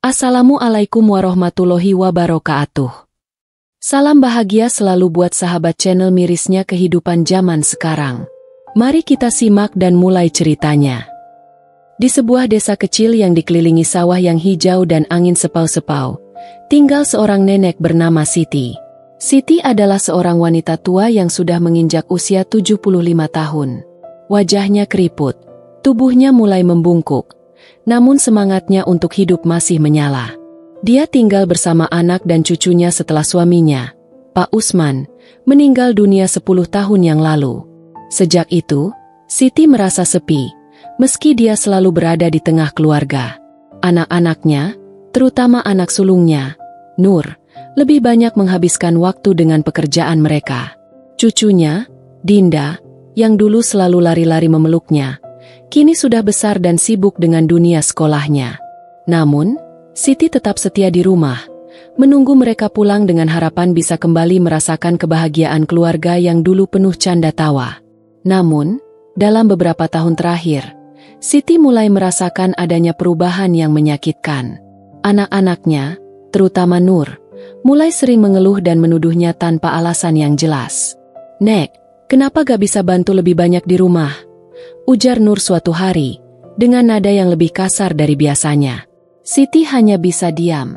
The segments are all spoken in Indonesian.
Assalamualaikum warahmatullahi wabarakatuh. Salam bahagia selalu buat sahabat channel mirisnya kehidupan zaman sekarang. Mari kita simak dan mulai ceritanya. Di sebuah desa kecil yang dikelilingi sawah yang hijau dan angin sepau-sepau, tinggal seorang nenek bernama Siti. Siti adalah seorang wanita tua yang sudah menginjak usia 75 tahun. Wajahnya keriput, tubuhnya mulai membungkuk. Namun semangatnya untuk hidup masih menyala. Dia tinggal bersama anak dan cucunya setelah suaminya, Pak Usman, meninggal dunia 10 tahun yang lalu. Sejak itu, Siti merasa sepi, meski dia selalu berada di tengah keluarga. Anak-anaknya, terutama anak sulungnya, Nur, lebih banyak menghabiskan waktu dengan pekerjaan mereka. Cucunya, Dinda, yang dulu selalu lari-lari memeluknya, kini sudah besar dan sibuk dengan dunia sekolahnya. Namun, Siti tetap setia di rumah, menunggu mereka pulang dengan harapan bisa kembali merasakan kebahagiaan keluarga yang dulu penuh canda tawa. Namun, dalam beberapa tahun terakhir, Siti mulai merasakan adanya perubahan yang menyakitkan. Anak-anaknya, terutama Nur, mulai sering mengeluh dan menuduhnya tanpa alasan yang jelas. "Nek, kenapa gak bisa bantu lebih banyak di rumah?" ujar Nur suatu hari, dengan nada yang lebih kasar dari biasanya. Siti hanya bisa diam.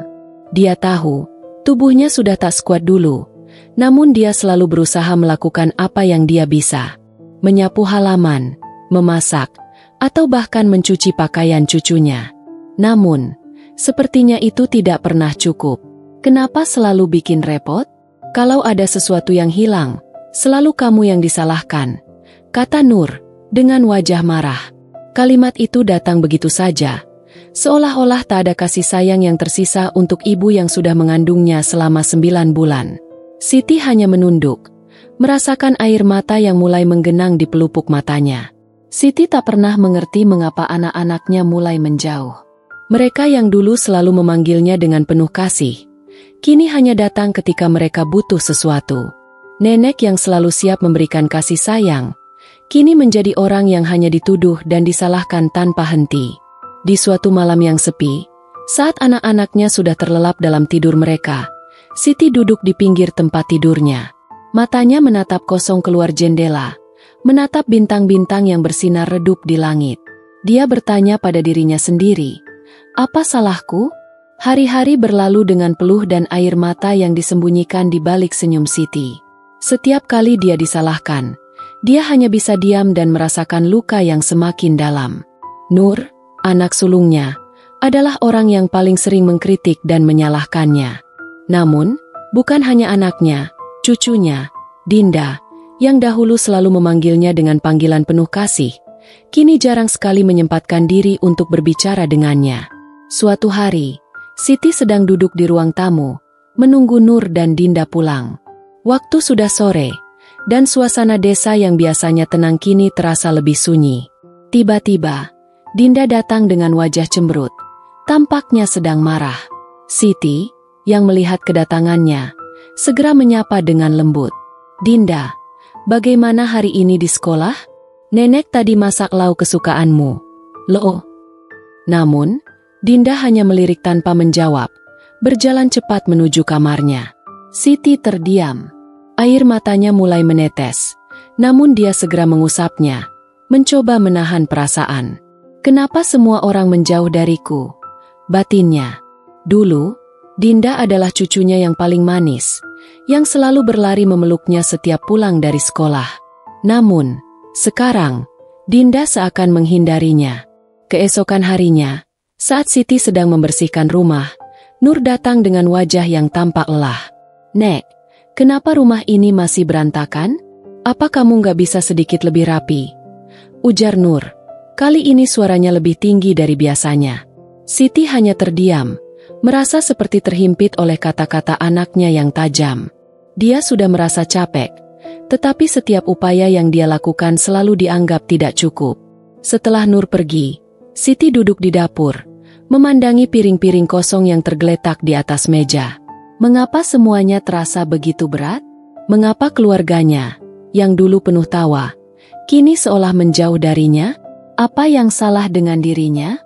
Dia tahu, tubuhnya sudah tak sekuat dulu, namun dia selalu berusaha melakukan apa yang dia bisa. Menyapu halaman, memasak, atau bahkan mencuci pakaian cucunya. Namun, sepertinya itu tidak pernah cukup. Kenapa selalu bikin repot? Kalau ada sesuatu yang hilang, selalu kamu yang disalahkan, kata Nur dengan wajah marah. Kalimat itu datang begitu saja, seolah-olah tak ada kasih sayang yang tersisa untuk ibu yang sudah mengandungnya selama 9 bulan. Siti hanya menunduk, merasakan air mata yang mulai menggenang di pelupuk matanya. Siti tak pernah mengerti mengapa anak-anaknya mulai menjauh. Mereka yang dulu selalu memanggilnya dengan penuh kasih, kini hanya datang ketika mereka butuh sesuatu. Nenek yang selalu siap memberikan kasih sayang, kini menjadi orang yang hanya dituduh dan disalahkan tanpa henti. Di suatu malam yang sepi, saat anak-anaknya sudah terlelap dalam tidur mereka, Siti duduk di pinggir tempat tidurnya. Matanya menatap kosong keluar jendela, menatap bintang-bintang yang bersinar redup di langit. Dia bertanya pada dirinya sendiri, "Apa salahku?" Hari-hari berlalu dengan peluh dan air mata yang disembunyikan di balik senyum Siti. Setiap kali dia disalahkan, dia hanya bisa diam dan merasakan luka yang semakin dalam. Nur, anak sulungnya, adalah orang yang paling sering mengkritik dan menyalahkannya. Namun, bukan hanya anaknya, cucunya, Dinda, yang dahulu selalu memanggilnya dengan panggilan penuh kasih, kini jarang sekali menyempatkan diri untuk berbicara dengannya. Suatu hari, Siti sedang duduk di ruang tamu, menunggu Nur dan Dinda pulang. Waktu sudah sore, dan suasana desa yang biasanya tenang kini terasa lebih sunyi. Tiba-tiba, Dinda datang dengan wajah cemberut. Tampaknya sedang marah. Siti, yang melihat kedatangannya, segera menyapa dengan lembut. "Dinda, bagaimana hari ini di sekolah? Nenek tadi masak lauk kesukaanmu." "Loh." Namun, Dinda hanya melirik tanpa menjawab, berjalan cepat menuju kamarnya. Siti terdiam. Air matanya mulai menetes, namun dia segera mengusapnya, mencoba menahan perasaan. "Kenapa semua orang menjauh dariku?" batinnya. Dulu, Dinda adalah cucunya yang paling manis, yang selalu berlari memeluknya setiap pulang dari sekolah. Namun, sekarang, Dinda seakan menghindarinya. Keesokan harinya, saat Siti sedang membersihkan rumah, Nur datang dengan wajah yang tampak lelah. "Nek, kenapa rumah ini masih berantakan? Apa kamu gak bisa sedikit lebih rapi?" ujar Nur. Kali ini suaranya lebih tinggi dari biasanya. Siti hanya terdiam, merasa seperti terhimpit oleh kata-kata anaknya yang tajam. Dia sudah merasa capek, tetapi setiap upaya yang dia lakukan selalu dianggap tidak cukup. Setelah Nur pergi, Siti duduk di dapur, memandangi piring-piring kosong yang tergeletak di atas meja. Mengapa semuanya terasa begitu berat? Mengapa keluarganya, yang dulu penuh tawa, kini seolah menjauh darinya? Apa yang salah dengan dirinya?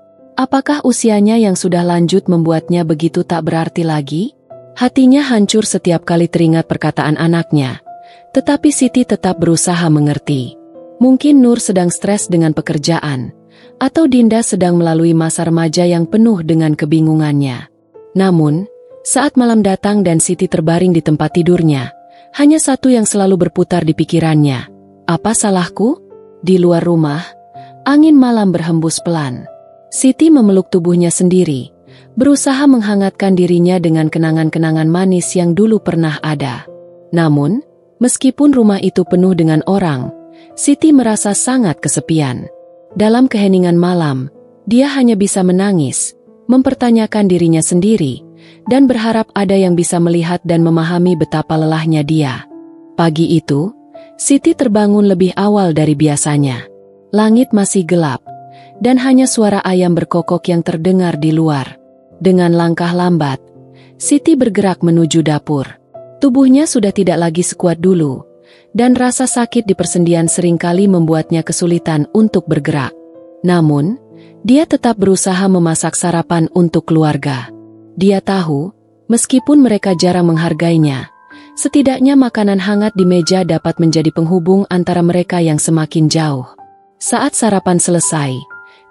Apakah usianya yang sudah lanjut membuatnya begitu tak berarti lagi? Hatinya hancur setiap kali teringat perkataan anaknya. Tetapi Siti tetap berusaha mengerti. Mungkin Nur sedang stres dengan pekerjaan, atau Dinda sedang melalui masa remaja yang penuh dengan kebingungannya. Namun, saat malam datang dan Siti terbaring di tempat tidurnya, hanya satu yang selalu berputar di pikirannya. Apa salahku? Di luar rumah, angin malam berhembus pelan. Siti memeluk tubuhnya sendiri, berusaha menghangatkan dirinya dengan kenangan-kenangan manis yang dulu pernah ada. Namun, meskipun rumah itu penuh dengan orang, Siti merasa sangat kesepian. Dalam keheningan malam, dia hanya bisa menangis, mempertanyakan dirinya sendiri, dan berharap ada yang bisa melihat dan memahami betapa lelahnya dia. Pagi itu, Siti terbangun lebih awal dari biasanya. Langit masih gelap, dan hanya suara ayam berkokok yang terdengar di luar. Dengan langkah lambat, Siti bergerak menuju dapur. Tubuhnya sudah tidak lagi sekuat dulu, dan rasa sakit di persendian seringkali membuatnya kesulitan untuk bergerak. Namun, dia tetap berusaha memasak sarapan untuk keluarga. Dia tahu, meskipun mereka jarang menghargainya, setidaknya makanan hangat di meja dapat menjadi penghubung antara mereka yang semakin jauh. Saat sarapan selesai,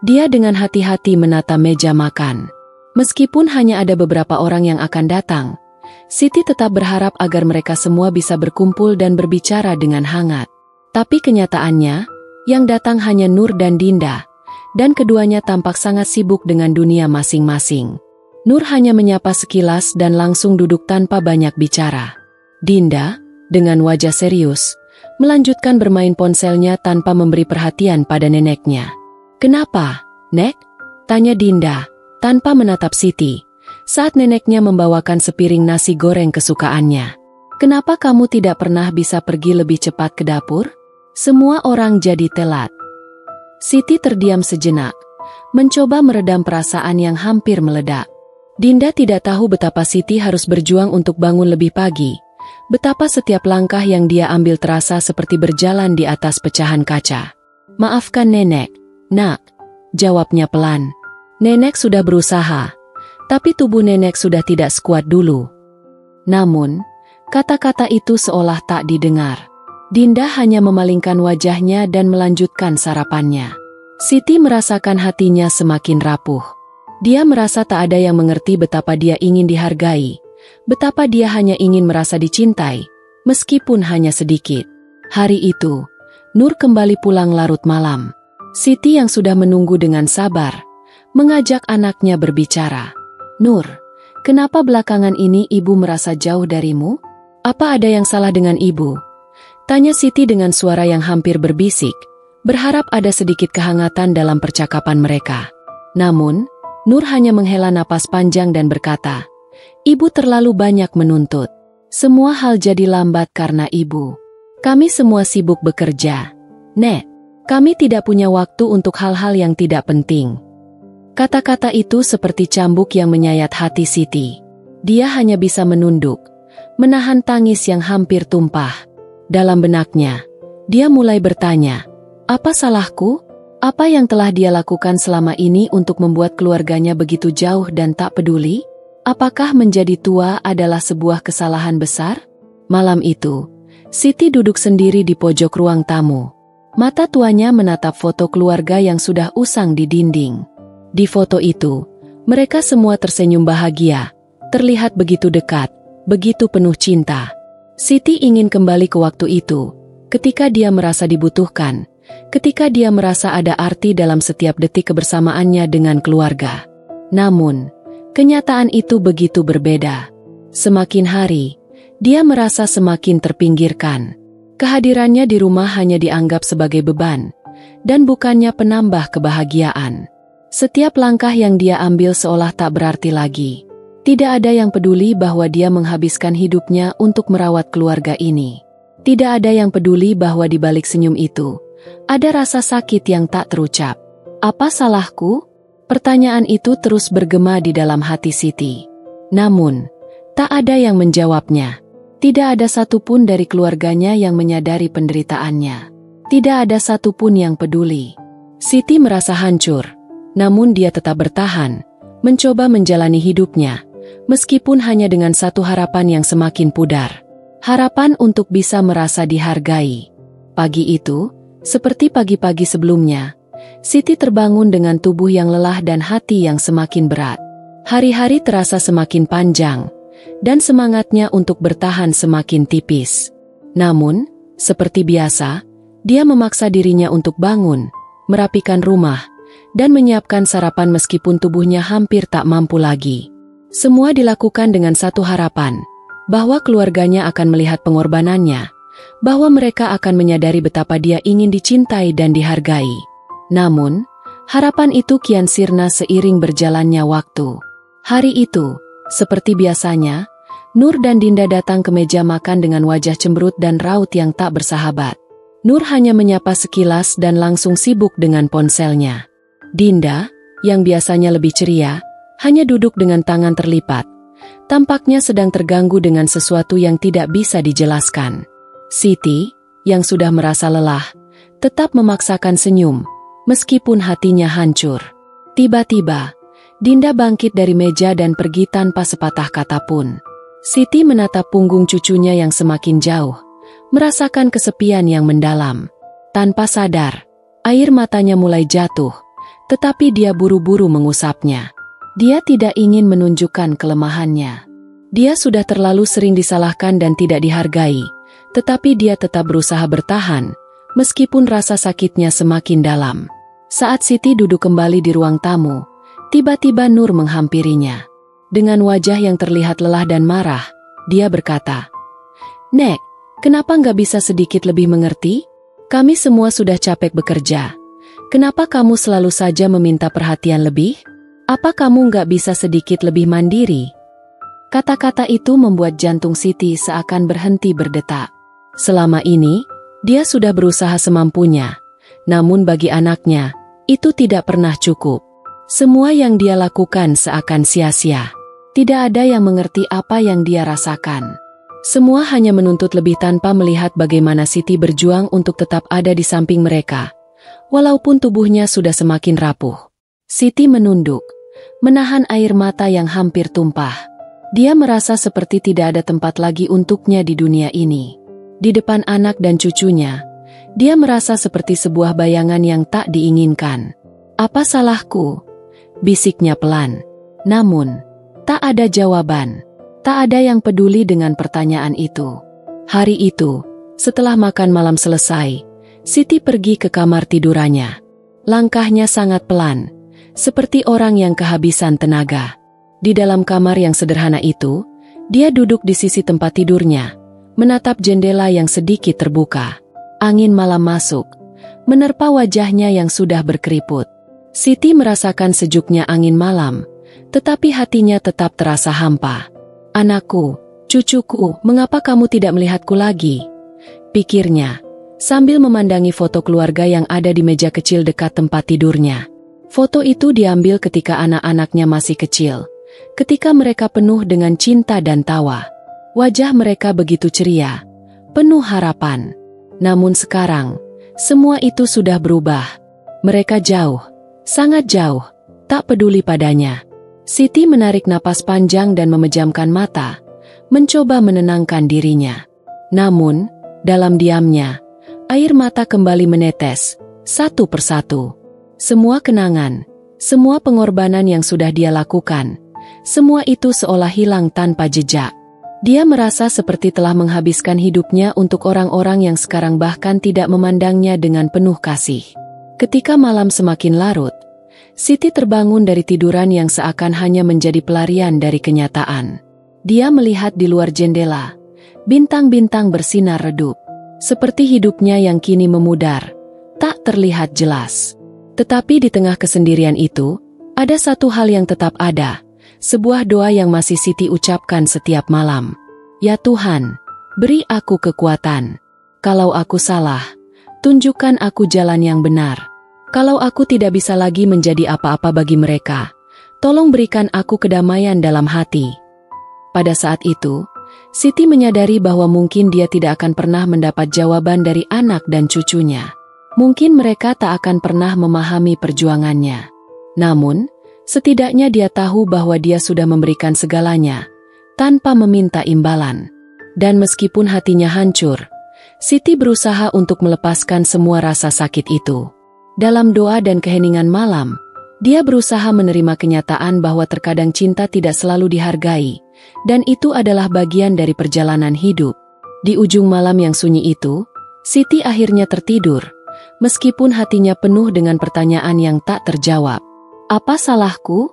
dia dengan hati-hati menata meja makan. Meskipun hanya ada beberapa orang yang akan datang, Siti tetap berharap agar mereka semua bisa berkumpul dan berbicara dengan hangat. Tapi kenyataannya, yang datang hanya Nur dan Dinda, dan keduanya tampak sangat sibuk dengan dunia masing-masing. Nur hanya menyapa sekilas dan langsung duduk tanpa banyak bicara. Dinda, dengan wajah serius, melanjutkan bermain ponselnya tanpa memberi perhatian pada neneknya. "Kenapa, Nek?" tanya Dinda, tanpa menatap Siti, saat neneknya membawakan sepiring nasi goreng kesukaannya. "Kenapa kamu tidak pernah bisa pergi lebih cepat ke dapur?" Semua orang jadi telat. Siti terdiam sejenak, mencoba meredam perasaan yang hampir meledak. Dinda tidak tahu betapa Siti harus berjuang untuk bangun lebih pagi, betapa setiap langkah yang dia ambil terasa seperti berjalan di atas pecahan kaca. "Maafkan Nenek, Nak," jawabnya pelan. Nenek sudah berusaha, tapi tubuh Nenek sudah tidak sekuat dulu. Namun, kata-kata itu seolah tak didengar. Dinda hanya memalingkan wajahnya dan melanjutkan sarapannya. Siti merasakan hatinya semakin rapuh. Dia merasa tak ada yang mengerti betapa dia ingin dihargai, betapa dia hanya ingin merasa dicintai, meskipun hanya sedikit. Hari itu, Nur kembali pulang larut malam. Siti yang sudah menunggu dengan sabar, mengajak anaknya berbicara. "Nur, kenapa belakangan ini ibu merasa jauh darimu? Apa ada yang salah dengan ibu?" tanya Siti dengan suara yang hampir berbisik, berharap ada sedikit kehangatan dalam percakapan mereka. Namun, Nur hanya menghela napas panjang dan berkata, "Ibu terlalu banyak menuntut. Semua hal jadi lambat karena ibu. Kami semua sibuk bekerja. Nek, kami tidak punya waktu untuk hal-hal yang tidak penting." Kata-kata itu seperti cambuk yang menyayat hati Siti. Dia hanya bisa menunduk, menahan tangis yang hampir tumpah. Dalam benaknya, dia mulai bertanya, apa salahku? Apa yang telah dia lakukan selama ini untuk membuat keluarganya begitu jauh dan tak peduli? Apakah menjadi tua adalah sebuah kesalahan besar? Malam itu, Siti duduk sendiri di pojok ruang tamu. Mata tuanya menatap foto keluarga yang sudah usang di dinding. Di foto itu, mereka semua tersenyum bahagia, terlihat begitu dekat, begitu penuh cinta. Siti ingin kembali ke waktu itu, ketika dia merasa dibutuhkan, ketika dia merasa ada arti dalam setiap detik kebersamaannya dengan keluarga. Namun, kenyataan itu begitu berbeda. Semakin hari, dia merasa semakin terpinggirkan. Kehadirannya di rumah hanya dianggap sebagai beban, dan bukannya penambah kebahagiaan. Setiap langkah yang dia ambil seolah tak berarti lagi. Tidak ada yang peduli bahwa dia menghabiskan hidupnya untuk merawat keluarga ini. Tidak ada yang peduli bahwa di balik senyum itu, ada rasa sakit yang tak terucap. Apa salahku? Pertanyaan itu terus bergema di dalam hati Siti. Namun, tak ada yang menjawabnya. Tidak ada satupun dari keluarganya yang menyadari penderitaannya. Tidak ada satupun yang peduli. Siti merasa hancur, Namun dia tetap bertahan, mencoba menjalani hidupnya, meskipun hanya dengan satu harapan yang semakin pudar. Harapan untuk bisa merasa dihargai. Pagi itu, seperti pagi-pagi sebelumnya, Siti terbangun dengan tubuh yang lelah dan hati yang semakin berat. Hari-hari terasa semakin panjang, dan semangatnya untuk bertahan semakin tipis. Namun, seperti biasa, dia memaksa dirinya untuk bangun, merapikan rumah, dan menyiapkan sarapan meskipun tubuhnya hampir tak mampu lagi. Semua dilakukan dengan satu harapan, bahwa keluarganya akan melihat pengorbanannya, bahwa mereka akan menyadari betapa dia ingin dicintai dan dihargai. Namun, harapan itu kian sirna seiring berjalannya waktu. Hari itu, seperti biasanya, Nur dan Dinda datang ke meja makan dengan wajah cemberut dan raut yang tak bersahabat. Nur hanya menyapa sekilas dan langsung sibuk dengan ponselnya. Dinda, yang biasanya lebih ceria, hanya duduk dengan tangan terlipat. Tampaknya sedang terganggu dengan sesuatu yang tidak bisa dijelaskan. Siti, yang sudah merasa lelah, tetap memaksakan senyum, meskipun hatinya hancur. Tiba-tiba, Dinda bangkit dari meja dan pergi tanpa sepatah kata pun. Siti menatap punggung cucunya yang semakin jauh, merasakan kesepian yang mendalam. Tanpa sadar, air matanya mulai jatuh, tetapi dia buru-buru mengusapnya. Dia tidak ingin menunjukkan kelemahannya. Dia sudah terlalu sering disalahkan dan tidak dihargai, tetapi dia tetap berusaha bertahan, meskipun rasa sakitnya semakin dalam. Saat Siti duduk kembali di ruang tamu, tiba-tiba Nur menghampirinya. Dengan wajah yang terlihat lelah dan marah, dia berkata, "Nek, kenapa nggak bisa sedikit lebih mengerti? Kami semua sudah capek bekerja. Kenapa kamu selalu saja meminta perhatian lebih? Apa kamu nggak bisa sedikit lebih mandiri?" Kata-kata itu membuat jantung Siti seakan berhenti berdetak. Selama ini, dia sudah berusaha semampunya, namun bagi anaknya, itu tidak pernah cukup. Semua yang dia lakukan seakan sia-sia. Tidak ada yang mengerti apa yang dia rasakan. Semua hanya menuntut lebih tanpa melihat bagaimana Siti berjuang untuk tetap ada di samping mereka, walaupun tubuhnya sudah semakin rapuh. Siti menunduk, menahan air mata yang hampir tumpah. Dia merasa seperti tidak ada tempat lagi untuknya di dunia ini. Di depan anak dan cucunya, dia merasa seperti sebuah bayangan yang tak diinginkan. "Apa salahku?" bisiknya pelan. Namun, tak ada jawaban. Tak ada yang peduli dengan pertanyaan itu. Hari itu, setelah makan malam selesai, Siti pergi ke kamar tidurannya. Langkahnya sangat pelan, seperti orang yang kehabisan tenaga. Di dalam kamar yang sederhana itu, dia duduk di sisi tempat tidurnya, menatap jendela yang sedikit terbuka. Angin malam masuk, menerpa wajahnya yang sudah berkeriput. Siti merasakan sejuknya angin malam, tetapi hatinya tetap terasa hampa. "Anakku, cucuku, mengapa kamu tidak melihatku lagi?" pikirnya, sambil memandangi foto keluarga yang ada di meja kecil dekat tempat tidurnya. Foto itu diambil ketika anak-anaknya masih kecil, ketika mereka penuh dengan cinta dan tawa. Wajah mereka begitu ceria, penuh harapan. Namun sekarang, semua itu sudah berubah. Mereka jauh, sangat jauh, tak peduli padanya. Siti menarik napas panjang dan memejamkan mata, mencoba menenangkan dirinya. Namun, dalam diamnya, air mata kembali menetes, satu persatu. Semua kenangan, semua pengorbanan yang sudah dia lakukan, semua itu seolah hilang tanpa jejak. Dia merasa seperti telah menghabiskan hidupnya untuk orang-orang yang sekarang bahkan tidak memandangnya dengan penuh kasih. Ketika malam semakin larut, Siti terbangun dari tiduran yang seakan hanya menjadi pelarian dari kenyataan. Dia melihat di luar jendela, bintang-bintang bersinar redup. Seperti hidupnya yang kini memudar, tak terlihat jelas. Tetapi di tengah kesendirian itu, ada satu hal yang tetap ada, sebuah doa yang masih Siti ucapkan setiap malam. "Ya Tuhan, beri aku kekuatan. Kalau aku salah, tunjukkan aku jalan yang benar. Kalau aku tidak bisa lagi menjadi apa-apa bagi mereka, tolong berikan aku kedamaian dalam hati." Pada saat itu, Siti menyadari bahwa mungkin dia tidak akan pernah mendapat jawaban dari anak dan cucunya. Mungkin mereka tak akan pernah memahami perjuangannya. Namun, setidaknya dia tahu bahwa dia sudah memberikan segalanya, tanpa meminta imbalan. Dan meskipun hatinya hancur, Siti berusaha untuk melepaskan semua rasa sakit itu. Dalam doa dan keheningan malam, dia berusaha menerima kenyataan bahwa terkadang cinta tidak selalu dihargai, dan itu adalah bagian dari perjalanan hidup. Di ujung malam yang sunyi itu, Siti akhirnya tertidur, meskipun hatinya penuh dengan pertanyaan yang tak terjawab. Apa salahku?